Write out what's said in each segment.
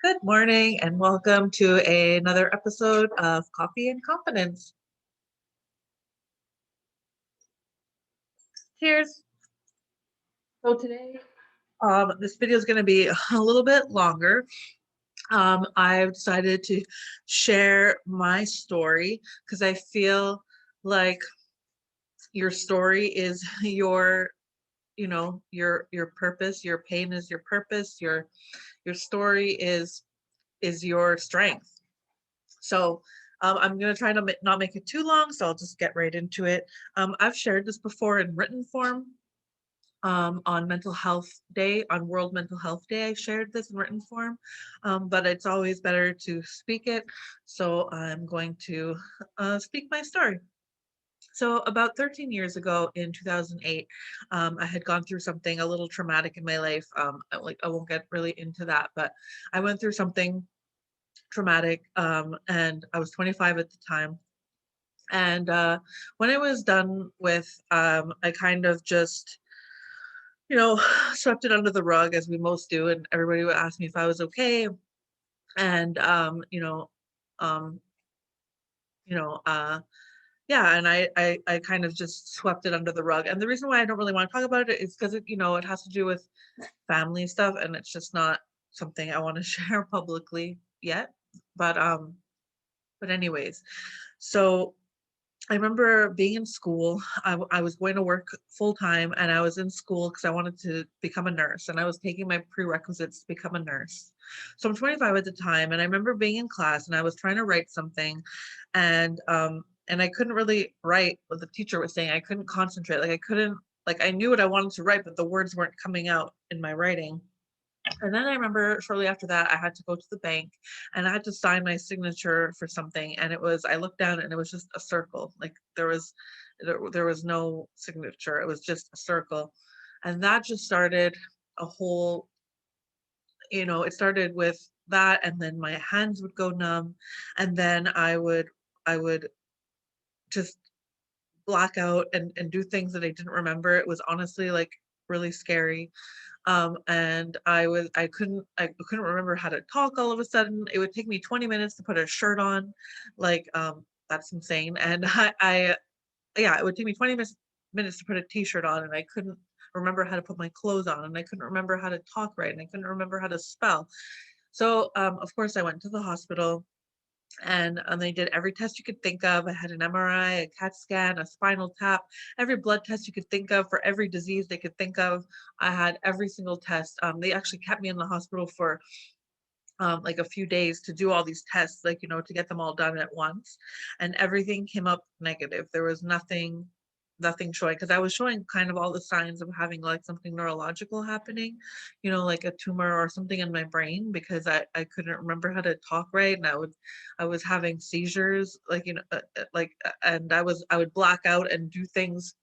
Good morning and welcome to another episode of Coffee and Confidence. Cheers. So today, this video is going to be a little bit longer. I've decided to share my story because I feel like your story is your purpose. Your pain is your purpose. Your story is your strength. So I'm going to try to not make it too long, so I'll just get right into it. I've shared this before in written form on Mental Health Day, on World Mental Health Day. I shared this in written form, but it's always better to speak it. So I'm going to speak my story. So about 13 years ago in 2008, I had gone through something a little traumatic in my life. I won't get really into that, but I went through something traumatic, and I was 25 at the time. And when I was done with, I kind of just, swept it under the rug as we most do, and everybody would ask me if I was okay. And um, you know, uh, yeah, and I kind of just swept it under the rug. And the reason why I don't really want to talk about it is because it has to do with family stuff, and it's just not something I want to share publicly yet. But anyways, so I remember being in school. I was going to work full time, and I was in school because I wanted to become a nurse, and I was taking my prerequisites to become a nurse. So I'm 25 at the time, and I remember being in class, and I was trying to write something, and I couldn't really write what the teacher was saying. I couldn't concentrate. Like I couldn't, like I knew what I wanted to write, but the words weren't coming out in my writing. And then I remember shortly after that, I had to go to the bank and I had to sign my signature for something. And I looked down and it was just a circle. Like there was no signature. It was just a circle. And that just started a whole, it started with that. And then my hands would go numb. And then I would just black out and do things that I didn't remember. It was honestly like really scary. And I couldn't remember how to talk all of a sudden. It would take me 20 minutes to put a shirt on. Like that's insane. And yeah, it would take me 20 minutes to put a t-shirt on, and I couldn't remember how to put my clothes on, and I couldn't remember how to talk right, and I couldn't remember how to spell. So of course I went to the hospital, and they did every test you could think of. I had an MRI, a CAT scan, a spinal tap, every blood test you could think of for every disease they could think of. I had every single test. They actually kept me in the hospital for like a few days to do all these tests, like, to get them all done at once. And everything came up negative. There was nothing showing, because I was showing kind of all the signs of having like something neurological happening, like a tumor or something in my brain, because I couldn't remember how to talk right. And I was having seizures, like, and I would black out and do things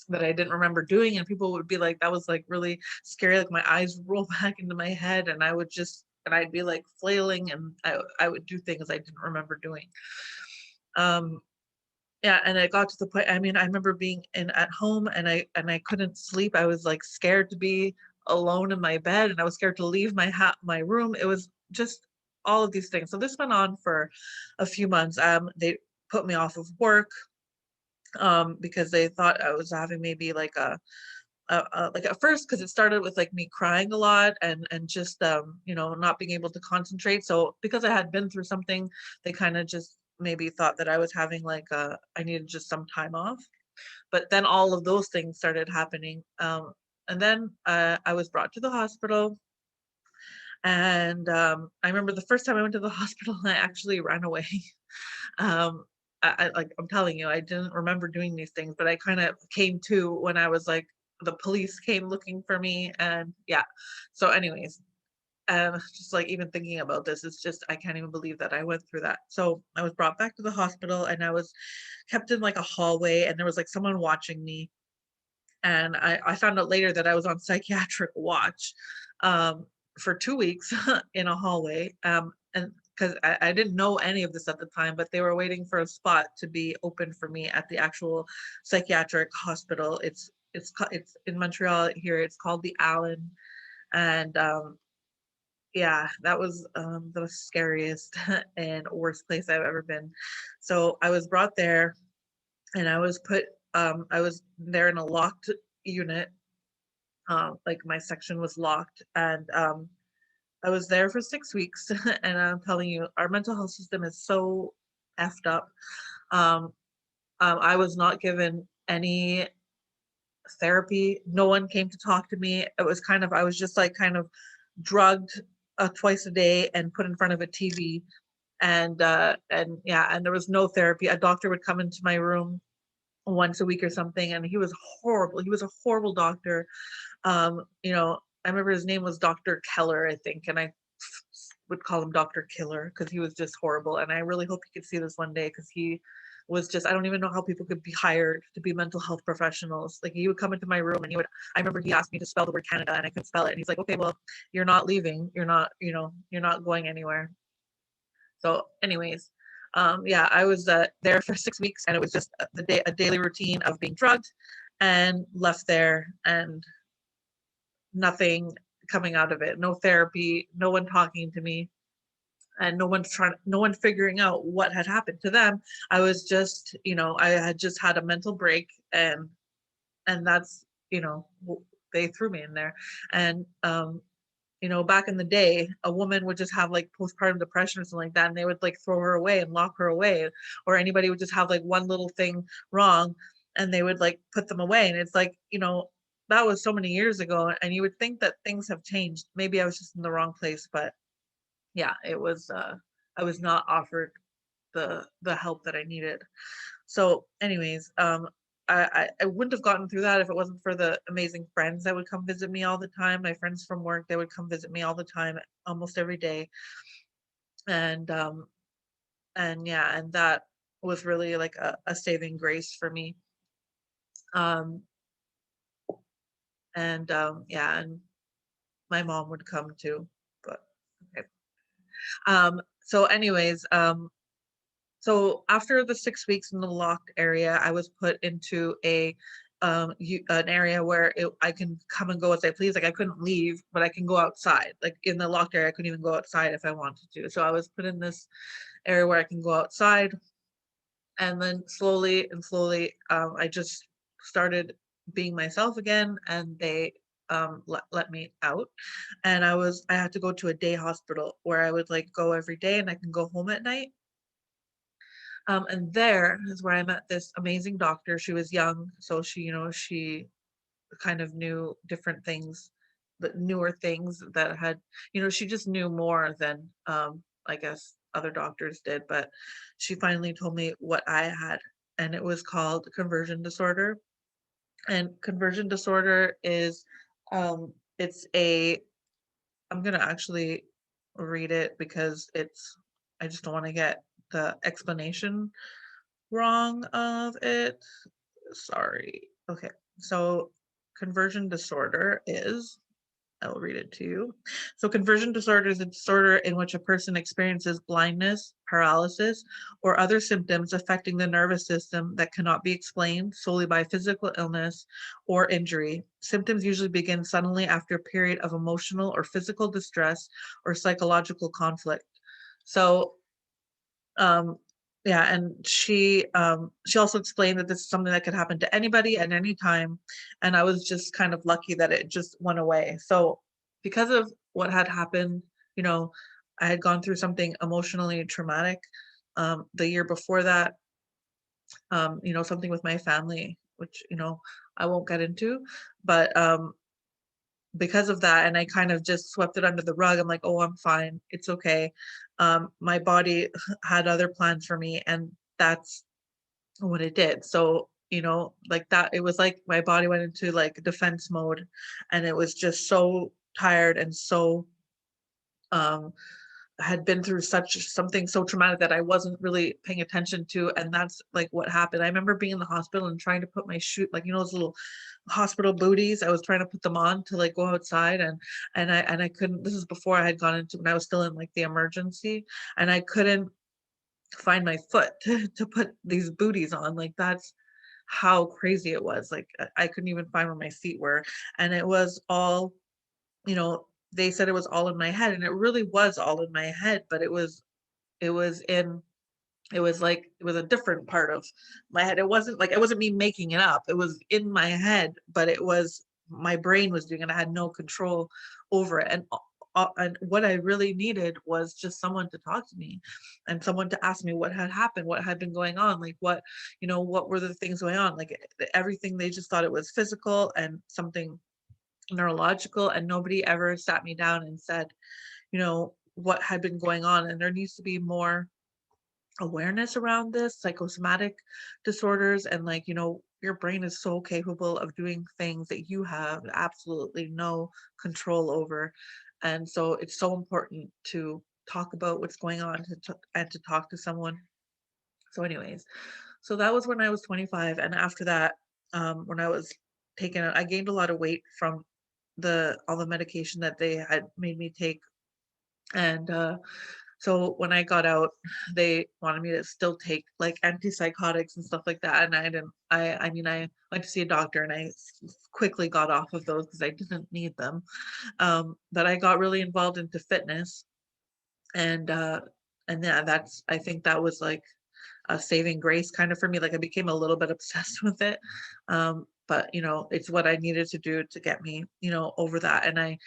that I didn't remember doing, and people would be like, that was like really scary. Like my eyes would roll back into my head, and I'd be like flailing, and I would do things I didn't remember doing. Um, yeah, and it got to the point, I mean, I remember being in at home, and I couldn't sleep. I was like scared to be alone in my bed, and I was scared to leave my room. It was just all of these things. So this went on for a few months. They put me off of work because they thought I was having maybe like like at first, because it started with like me crying a lot and just not being able to concentrate. So because I had been through something, they kind of just maybe thought that I was having like I needed just some time off. But then all of those things started happening, and then I was brought to the hospital. And I remember the first time I went to the hospital, I actually ran away. um, like I'm telling you, I didn't remember doing these things, but I kind of came to when I was like, the police came looking for me, and yeah. So, anyways, just like even thinking about this, it's just I can't even believe that I went through that. So I was brought back to the hospital, and I was kept in like a hallway, and there was like someone watching me. And I found out later that I was on psychiatric watch um, for 2 weeks in a hallway. And because I didn't know any of this at the time, but they were waiting for a spot to be open for me at the actual psychiatric hospital. It's in Montreal here. It's called the Allen, and yeah, that was the scariest and worst place I've ever been. So I was brought there and I was there in a locked unit. Like my section was locked, and I was there for 6 weeks. And I'm telling you, our mental health system is so effed up. Um, I was not given any therapy. No one came to talk to me. It was kind of, I was just like kind of drugged twice a day and put in front of a TV. And yeah, and there was no therapy. A doctor would come into my room once a week or something, and he was horrible. He was a horrible doctor. You know, I remember his name was Dr. Keller, I think, and I would call him Dr. Killer because he was just horrible. And I really hope he could see this one day because he was just, I don't even know how people could be hired to be mental health professionals. Like he would come into my room and I remember he asked me to spell the word Canada and I couldn't spell it. And he's like, okay, well, you're not leaving. You're not, you're not going anywhere. So anyways, yeah, I was there for 6 weeks and it was just a daily routine of being drugged and left there and nothing coming out of it. No therapy, no one talking to me, and no one figuring out what had happened to them. I was just, I had just had a mental break, and that's, they threw me in there. And back in the day, a woman would just have like postpartum depression or something like that, and they would like throw her away and lock her away, or anybody would just have like one little thing wrong, and they would like put them away. And it's like, that was so many years ago, and you would think that things have changed. Maybe I was just in the wrong place, but yeah, it was. I was not offered the help that I needed. So, anyways, I wouldn't have gotten through that if it wasn't for the amazing friends that would come visit me all the time. My friends from work, they would come visit me all the time, almost every day. And and yeah, and that was really like a saving grace for me. Um and yeah, and my mom would come too. But okay. So anyways, so after the 6 weeks in the locked area, I was put into an area where I can come and go as I please. Like I couldn't leave, but I can go outside. Like in the locked area, I couldn't even go outside if I wanted to. So I was put in this area where I can go outside, and then slowly and slowly, I just started being myself again, and they let me out. And I had to go to a day hospital where I would like go every day, and I can go home at night. And there is where I met this amazing doctor. She was young, so she kind of knew different things, but newer things that had, she just knew more than I guess other doctors did. But she finally told me what I had, and it was called conversion disorder. And conversion disorder is, it's a, I'm gonna actually read it because I just don't want to get the explanation wrong of it. Sorry. Okay. So conversion disorder is, I will read it to you. So conversion disorder is a disorder in which a person experiences blindness, paralysis, or other symptoms affecting the nervous system that cannot be explained solely by physical illness or injury. Symptoms usually begin suddenly after a period of emotional or physical distress or psychological conflict. So um, yeah, and she also explained that this is something that could happen to anybody at any time, and I was just kind of lucky that it just went away. So because of what had happened, you know, I had gone through something emotionally traumatic the year before that, something with my family, which, I won't get into, but because of that, and I kind of just swept it under the rug. I'm like, oh, I'm fine, it's okay. My body had other plans for me, and that's what it did. So, like that, it was like my body went into like defense mode, and it was just so tired and so um had been through something so traumatic that I wasn't really paying attention to, and that's like what happened. I remember being in the hospital and trying to put my shoe, like those little hospital booties. I was trying to put them on to like go outside, and I couldn't. This is before I had gone into when I was still in like the emergency, and I couldn't find my foot to put these booties on. Like that's how crazy it was. Like I couldn't even find where my feet were, and it was all, you know, they said it was all in my head, and it really was all in my head, but it was in it was like it was a different part of my head. It wasn't like it wasn't me making it up. It was in my head, but it was my brain was doing it. I had no control over it. And what I really needed was just someone to talk to me and someone to ask me what had happened, what had been going on, like what, what were the things going on? Like everything, they just thought it was physical and something neurological, and nobody ever sat me down and said, what had been going on. And there needs to be more awareness around this psychosomatic disorders, and like your brain is so capable of doing things that you have absolutely no control over. And so it's so important to talk about what's going on, and to talk to someone. So anyways, so that was when I was 25, and after that, when I was I gained a lot of weight from the all the medication that they had made me take. And so when I got out, they wanted me to still take like antipsychotics and stuff like that. And I didn't, I mean, I went to see a doctor, and quickly got off of those because I didn't need them. But I got really involved into fitness, and, uh, and yeah, I think that was like a saving grace kind of for me. Like I became a little bit obsessed with it. But it's what I needed to do to get me, over that. And I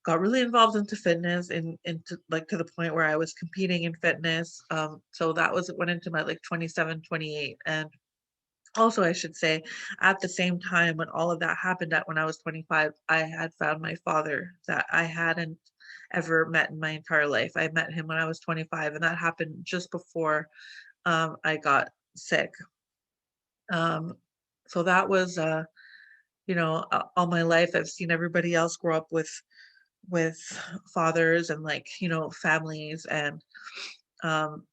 got really involved into fitness, and into like to the point where I was competing in fitness. So that was went into my like 27, 28. And also I should say, at the same time when all of that happened, at when I was 25, I had found my father that I hadn't ever met in my entire life. I met him when I was 25, and that happened just before I got sick. Um, so that was all my life I've seen everybody else grow up with fathers, and like families. And um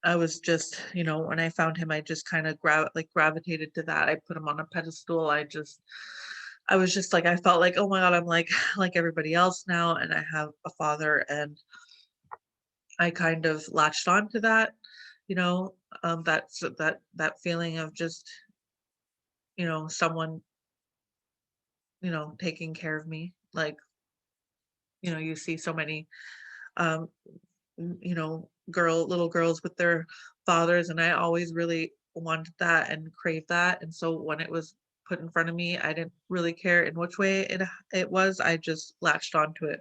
I was just, when I found him, I just kind of gravitated to that. I put him on a pedestal. I was just like, I felt like, oh my god, I'm like like everybody else now, and I have a father. And I kind of latched on to that, you know that feeling of just someone taking care of me. Like you see so many um little girls with their fathers, and I always really wanted that and craved that. And so when it was put in front of me, I didn't really care in which way it was. I just latched onto it.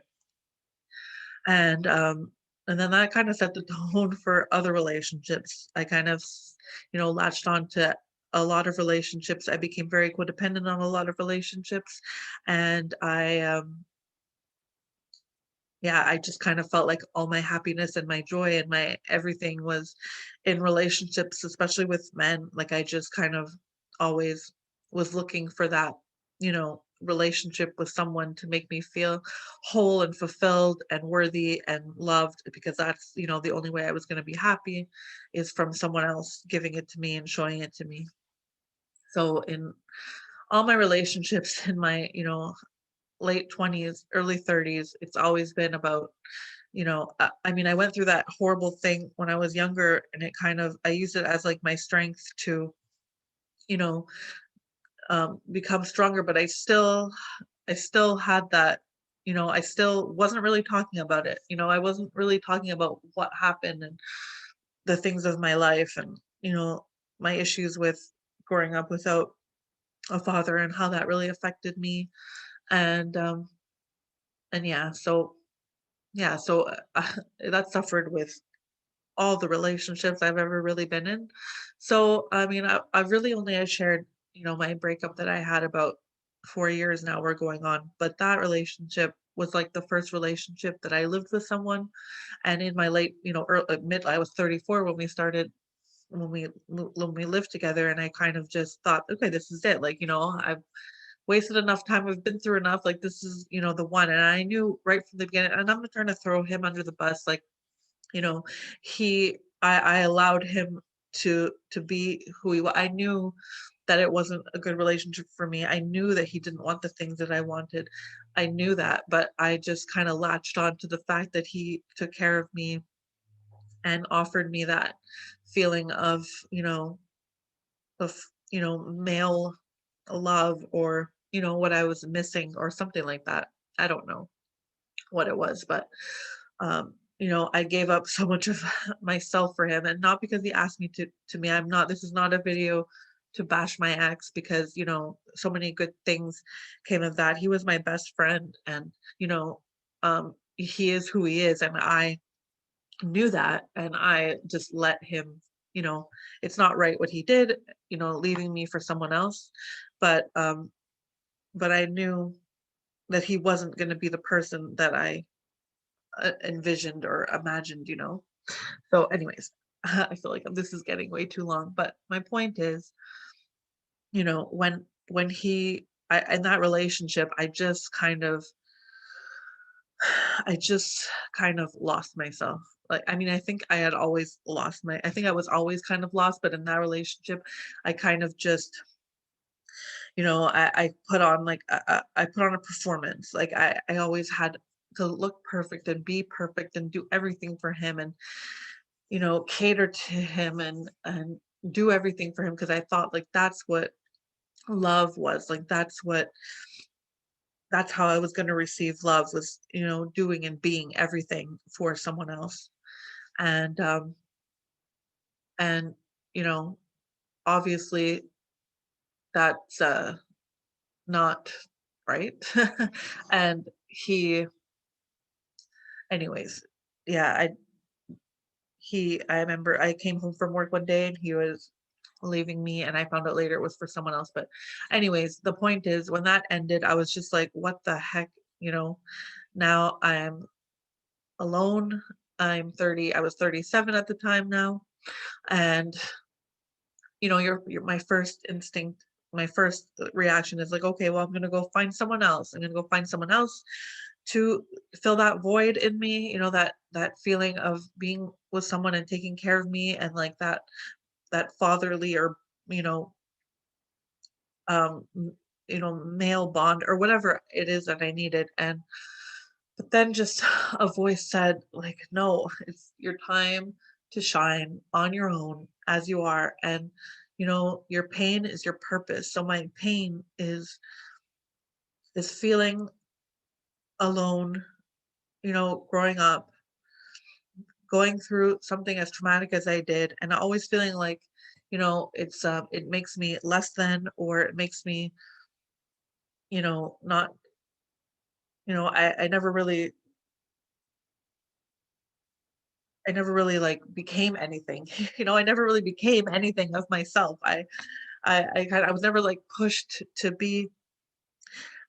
And and then that kind of set the tone for other relationships. I kind of latched on to a lot of relationships. I became very codependent on a lot of relationships. And I just kind of felt like all my happiness and my joy and my everything was in relationships, especially with men. Like I just kind of always was looking for that, relationship with someone to make me feel whole and fulfilled and worthy and loved, because that's, the only way I was going to be happy is from someone else giving it to me and showing it to me. So in all my relationships in my, late 20s, early 30s, it's always been about, I mean, I went through that horrible thing when I was younger, and I used it as like my strength to, you know, become stronger. But I still had that, I still wasn't really talking about it. I wasn't really talking about what happened and the things of my life, and, my issues with growing up without a father, and how that really affected me. And, and yeah, so that suffered with all the relationships I've ever really been in. So, I mean, I really only I shared, my breakup that I had about 4 years now we're going on, but that relationship was like the first relationship that I lived with someone. And in my late, mid, I was 34 when we started, when we lived together, and I kind of just thought, okay, this is it. Like, I've wasted enough time. I've been through enough. Like this is, the one. And I knew right from the beginning, and I'm not trying to throw him under the bus. Like, you know, I allowed him to be who he was. I knew that it wasn't a good relationship for me. I knew that he didn't want the things that I wanted. I knew that, but I just kind of latched on to the fact that he took care of me and offered me that feeling of, of, male love, or, what I was missing or something like that. I don't know. what it was, but I gave up so much of myself for him, and not because he asked me to me. I'm not This is not a video to bash my ex, because, so many good things came of that. He was my best friend, and, he is who he is, and I knew that, and I just let him, you know, it's not right what he did, leaving me for someone else, but I knew that he wasn't going to be the person that I envisioned or imagined. So, anyways, I feel like this is getting way too long, but my point is, when in that relationship, I just kind of lost myself. Like, I mean, I think I was always kind of lost, but in that relationship, I kind of just, I put on I put on a performance. Like, I always had to look perfect and be perfect and do everything for him, and, cater to him, and do everything for him, because I thought, like, that's what love was. Like, that's how I was going to receive love, was, doing and being everything for someone else. And and you know, obviously that's not right. And he anyways, yeah, I remember I came home from work one day and he was leaving me, and I found out later it was for someone else. But anyways, the point is, when that ended, I was just like, what the heck, you know? Now I'm alone. I'm 30. I was 37 at the time now. And your my first instinct, my first reaction is like, okay, well, I'm gonna go find someone else. I'm gonna go find someone else to fill that void in me, that feeling of being with someone and taking care of me, and like that fatherly, or you know, male bond, or whatever it is that I needed. And but then just a voice said, like, no, it's your time to shine on your own as you are. And, your pain is your purpose. So my pain is feeling alone, growing up, going through something as traumatic as I did, and always feeling like, it makes me less than, or it makes me, not, I never really like became anything. I never really became anything of myself. I was never like pushed to be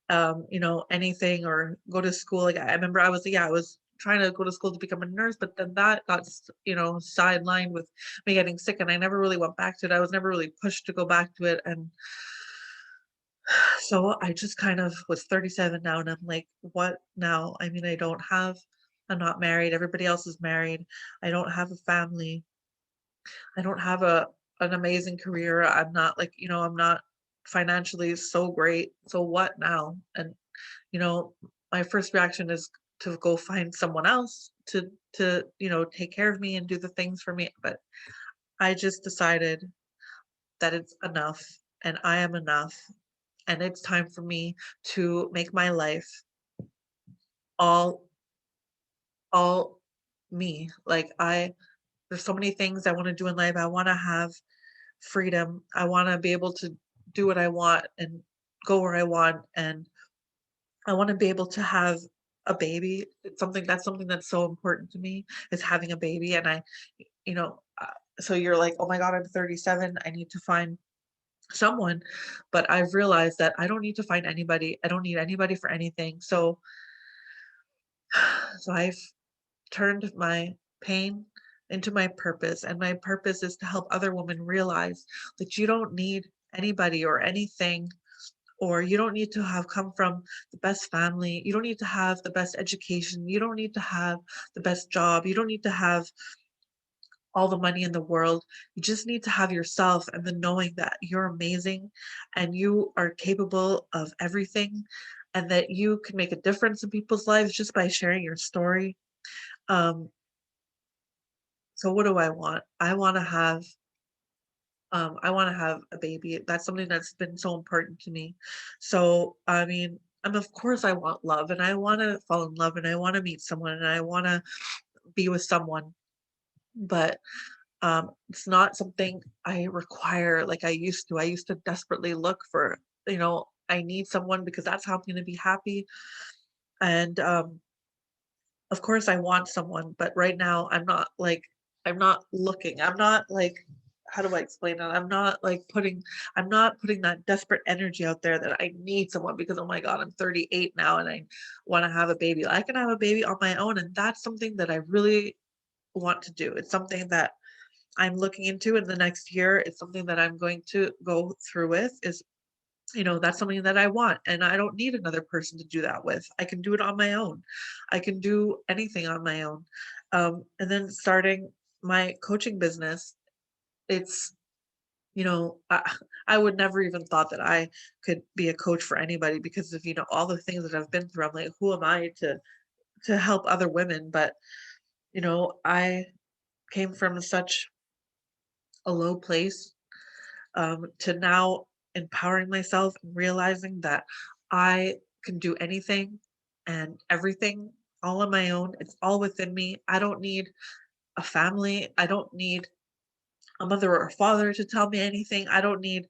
anything, or go to school. Like, I remember I was trying to go to school to become a nurse, but then that got sidelined with me getting sick, and I never really went back to it. I was never really pushed to go back to it. And so I just kind of was 37 now, and I'm like, what now? I mean, I'm not married. Everybody else is married. I don't have a family. I don't have an amazing career. I'm not like, I'm not financially so great. So what now? And, you know, my first reaction is to go find someone else to take care of me and do the things for me. But I just decided that it's enough, and I am enough, and it's time for me to make my life all all me. Like, there's so many things I want to do in life. I want to have freedom. I want to be able to do what I want and go where I want, and I want to be able to have a baby. Something that's so important to me, is having a baby. And you know, uh, so you're like, oh my God, I'm 37. I need to find someone, but I've realized that I don't need to find anybody. I don't need anybody for anything. So I've turned my pain into my purpose, and my purpose is to help other women realize that you don't need anybody or anything, or you don't need to have come from the best family. You don't need to have the best education. You don't need to have the best job. You don't need to have all the money in the world. You just need to have yourself, and the knowing that you're amazing and you are capable of everything, and that you can make a difference in people's lives just by sharing your story. Um, so what do I want? I want to have a baby. That's something that's been so important to me. So, I mean, of course I want love and I want to fall in love and I want to meet someone and I want to be with someone, but it's not something I require like I used to. I used to desperately look for, I need someone because that's how I'm going to be happy. And of course I want someone, but right now I'm not looking. I'm not like, how do I explain it? I'm not putting that desperate energy out there that I need someone because oh my God, I'm 38 now and I want to have a baby. I can have a baby on my own, and that's something that I really want to do. It's something that I'm looking into in the next year. It's something that I'm going to go through with is, that's something that I want. And I don't need another person to do that with. I can do it on my own. I can do anything on my own. And then starting my coaching business, it's, I would never even thought that I could be a coach for anybody because of, all the things that I've been through. I'm like, who am I to help other women? But, I came from such a low place to now empowering myself and realizing that I can do anything and everything all on my own. It's all within me. I don't need a family. I don't need a mother or a father to tell me anything. I don't need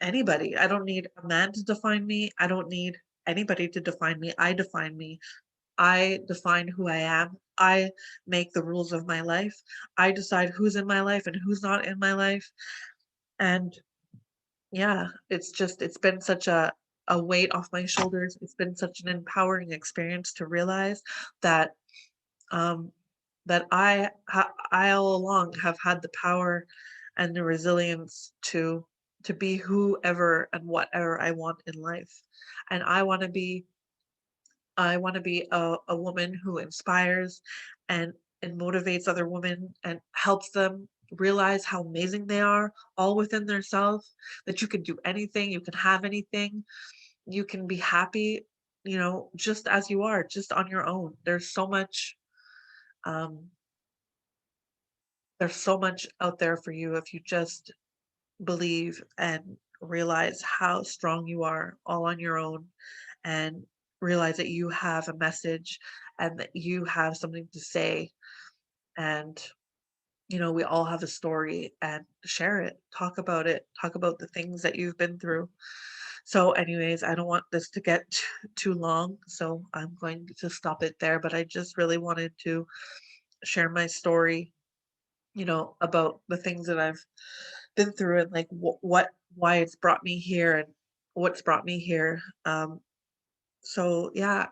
anybody. I don't need a man to define me. I don't need anybody to define me. I define me. I define who I am. I make the rules of my life. I decide who's in my life and who's not in my life. And yeah, it's been such a weight off my shoulders. It's been such an empowering experience to realize that um that I all along have had the power and the resilience to be whoever and whatever I want in life. And I want to be a woman who inspires and motivates other women and helps them realize how amazing they are all within themselves, that you can do anything, you can have anything, you can be happy, just as you are, just on your own. Um there's so much out there for you if you just believe and realize how strong you are all on your own and realize that you have a message and that you have something to say. And we all have a story, and share it, talk about the things that you've been through. So anyways, I don't want this to get too long, so I'm going to stop it there, but I just really wanted to share my story, about the things that I've been through and like why it's brought me here and what's brought me here. So yeah,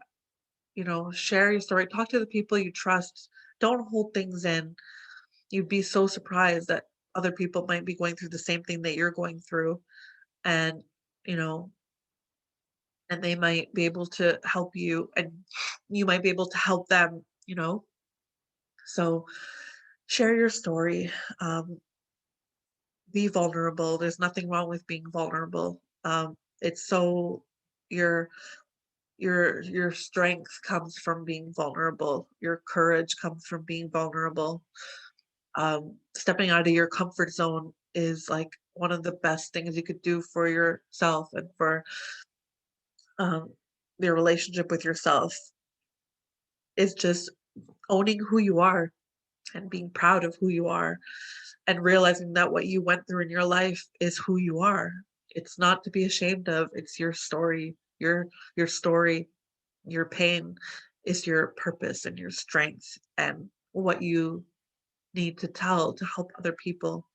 share your story, talk to the people you trust, don't hold things in. You'd be so surprised that other people might be going through the same thing that you're going through, and you know and they might be able to help you and you might be able to help them. So share your story. Be vulnerable. There's nothing wrong with being vulnerable. It's so your your strength comes from being vulnerable. Your courage comes from being vulnerable. Stepping out of your comfort zone is like one of the best things you could do for yourself and for um, your relationship with yourself, is just owning who you are and being proud of who you are and realizing that what you went through in your life is who you are. It's not to be ashamed of. It's your story. Your story, your pain is your purpose and your strength and what you need to tell to help other people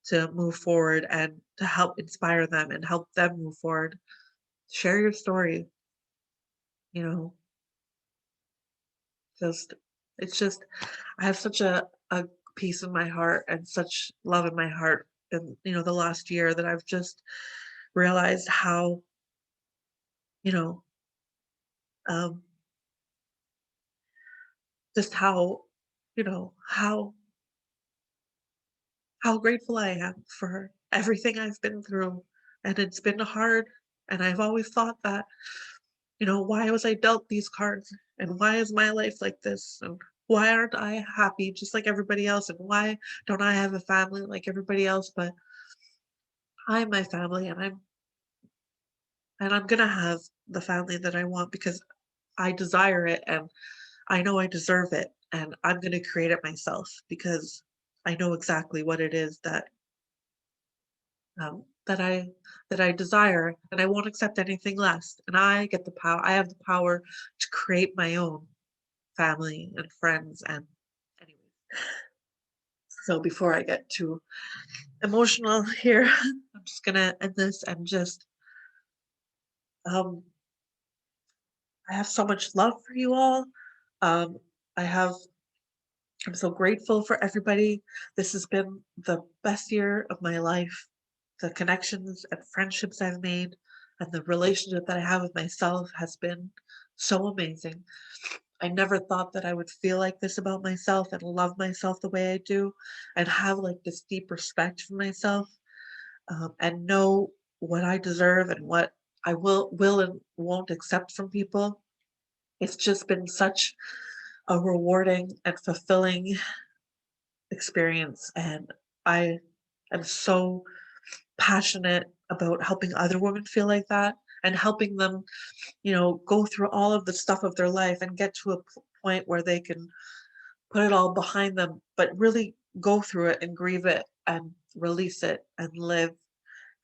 to move forward and to help inspire them and help them move forward. Share your story, you know, just it's just I have such a peace in my heart and such love in my heart in the last year that I've just realized how, you know, um just how, how grateful I am for everything I've been through. And it's been hard. And I've always thought that, why was I dealt these cards? And why is my life like this? And why aren't I happy just like everybody else? And why don't I have a family like everybody else? But I'm my family and I'm gonna have the family that I want because I desire it and I know I deserve it and I'm going to create it myself because I know exactly what it is um, that I that I desire and I won't accept anything less. And I get the power. I have the power to create my own family and friends and anyways. So before I get too emotional here, I'm just gonna end this and just um I have so much love for you all. Um I have I'm so grateful for everybody. This has been the best year of my life. The connections and friendships I've made and the relationship that I have with myself has been so amazing. I never thought that I would feel like this about myself and love myself the way I do and have like this deep respect for myself and know what I deserve and what I will and won't accept from people. It's just been such a rewarding and fulfilling experience, and I am so passionate about helping other women feel like that and helping them, go through all of the stuff of their life and get to a point where they can put it all behind them, but really go through it and grieve it and release it and live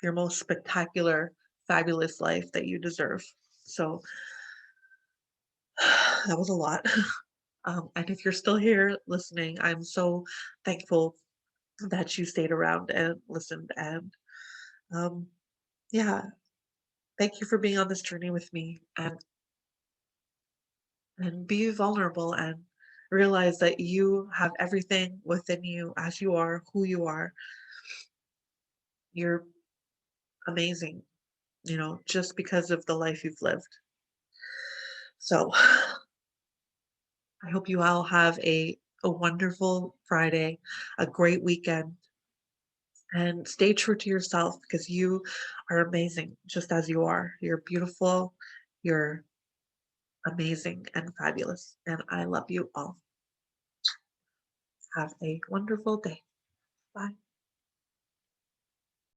your most spectacular, fabulous life that you deserve. So that was a lot. And if you're still here listening, I'm so thankful that you stayed around and listened. And um, yeah, thank you for being on this journey with me and be vulnerable and realize that you have everything within you as you are, who you are. You're amazing, just because of the life you've lived. So I hope you all have a wonderful Friday, a great weekend, and stay true to yourself because you are amazing just as you are. You're beautiful, you're amazing and fabulous, and I love you all. Have a wonderful day. Bye.